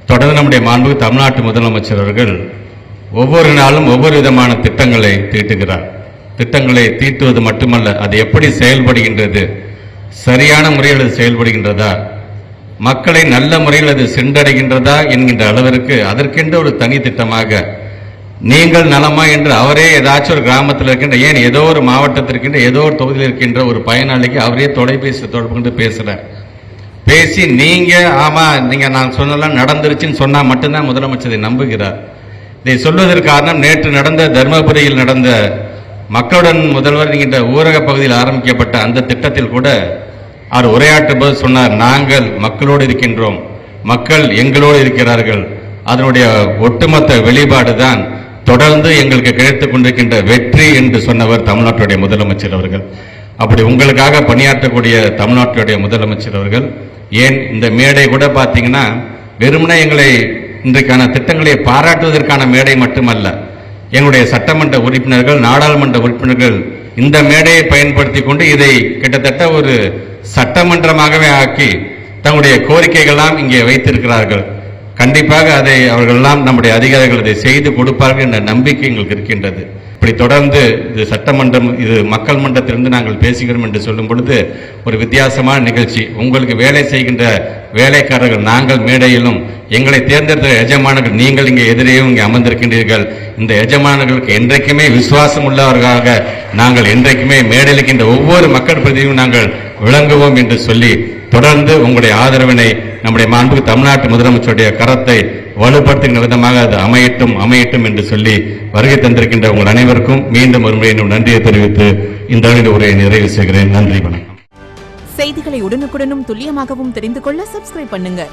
தொடர்ந்து நம்முடைய மாண்புமிகு தமிழ்நாட்டு முதலமைச்சர் அவர்கள் ஒவ்வொரு நாளும் ஒவ்வொரு விதமான திட்டங்களை தீட்டுகிறார். திட்டங்களை தீட்டுவது மட்டுமல்ல, அது எப்படி செயல்படுகின்றது, சரியான முறையில் அது செயல்படுகின்றதா, மக்களை நல்ல முறையில் அது சென்றடைகின்றதா என்கின்ற அளவிற்கு அதற்கென்று ஒரு தனி திட்டமாக நீங்கள் நலமா என்று அவரே ஏதாச்சும் ஒரு கிராமத்தில் இருக்கின்ற, ஏன் ஏதோ ஒரு மாவட்டத்திற்கின்ற ஏதோ ஒரு தொகுதியில் இருக்கின்ற ஒரு பயனாளிக்கு அவரே தொலைபேசி தொடர்பு கொண்டு பேசுகிறார். பேசி நீங்க ஆமா நீங்க நான் சொன்னலாம் நடந்துருச்சுன்னு சொன்னா மட்டும்தான் முதலமைச்சரை நம்புகிறார். இதை சொல்வதற்கு காரணம், நேற்று நடந்த தர்மபுரியில் நடந்த மக்களுடன் முதல்வர் என்கின்ற ஊரக பகுதியில் ஆரம்பிக்கப்பட்ட அந்த திட்டத்தில் கூட அவர் உரையாற்றும் போது சொன்னார், நாங்கள் மக்களோடு இருக்கின்றோம், மக்கள் எங்களோடு இருக்கிறார்கள். அதனுடைய ஒட்டுமொத்த வெளிப்பாடு தான் தொடர்ந்து எங்களுக்கு கிடைத்துக் கொண்டிருக்கின்ற வெற்றி என்று சொன்னவர் தமிழ்நாட்டுடைய முதலமைச்சர் அவர்கள். அப்படி உங்களுக்காக பணியாற்றக்கூடிய தமிழ்நாட்டுடைய முதலமைச்சர் அவர்கள், ஏன் இந்த மேடை கூட பார்த்தீங்கன்னா வெறுமனே எங்களை இன்றைக்கான திட்டங்களை பாராட்டுவதற்கான மேடை மட்டுமல்ல, எங்களுடைய சட்டமன்ற உறுப்பினர்கள், நாடாளுமன்ற உறுப்பினர்கள் இந்த மேடையை பயன்படுத்தி கொண்டு இதை கிட்டத்தட்ட ஒரு சட்டமன்றமாகவே ஆக்கி தங்களுடைய கோரிக்கைகள்லாம் இங்கே வைத்திருக்கிறார்கள். கண்டிப்பாக அதை அவர்களெல்லாம் நம்முடைய அதிகாரிகள் இதை செய்து கொடுப்பார்கள் என்ற நம்பிக்கை எங்களுக்கு இருக்கின்றது. இப்படி தொடர்ந்து இது சட்டமன்றம், இது மக்கள் மன்றத்திலிருந்து நாங்கள் பேசுகிறோம் என்று சொல்லும் பொழுது ஒரு வித்தியாசமான நிகழ்ச்சி. உங்களுக்கு வேலை செய்கின்ற வேலைக்காரர்கள் நாங்கள் மேடையிலும், எங்களை தேர்ந்தெடுத்த எஜமானர்கள் நீங்கள் இங்கே எதிரேயும் இங்கே அமர்ந்திருக்கின்றீர்கள். இந்த எஜமானர்களுக்கு என்றைக்குமே விசுவாசம் உள்ளவர்களாக நாங்கள் என்றைக்குமே மேடையில் இருக்கின்ற ஒவ்வொரு மக்கள் பிரதியும் நாங்கள் விளங்குவோம் என்று சொல்லி தொடர்ந்து உங்களுடைய ஆதரவினை நம்முடைய மாண்புக்கு தமிழ்நாட்டு முதலமைச்சருடைய கரத்தை வலுப்படுத்துகின்ற விதமாக அது அமையட்டும் என்று சொல்லி வருகை தந்திருக்கின்ற உங்கள் அனைவருக்கும் மீண்டும் ஒருமுறை நன்றியை தெரிவித்து இந்த உரையை நிறைவு செய்கிறேன். நன்றி, வணக்கம். செய்திகளை உடனுக்குடனும் துல்லியமாகவும் தெரிந்து கொள்ள சப்ஸ்கிரைப் பண்ணுங்க.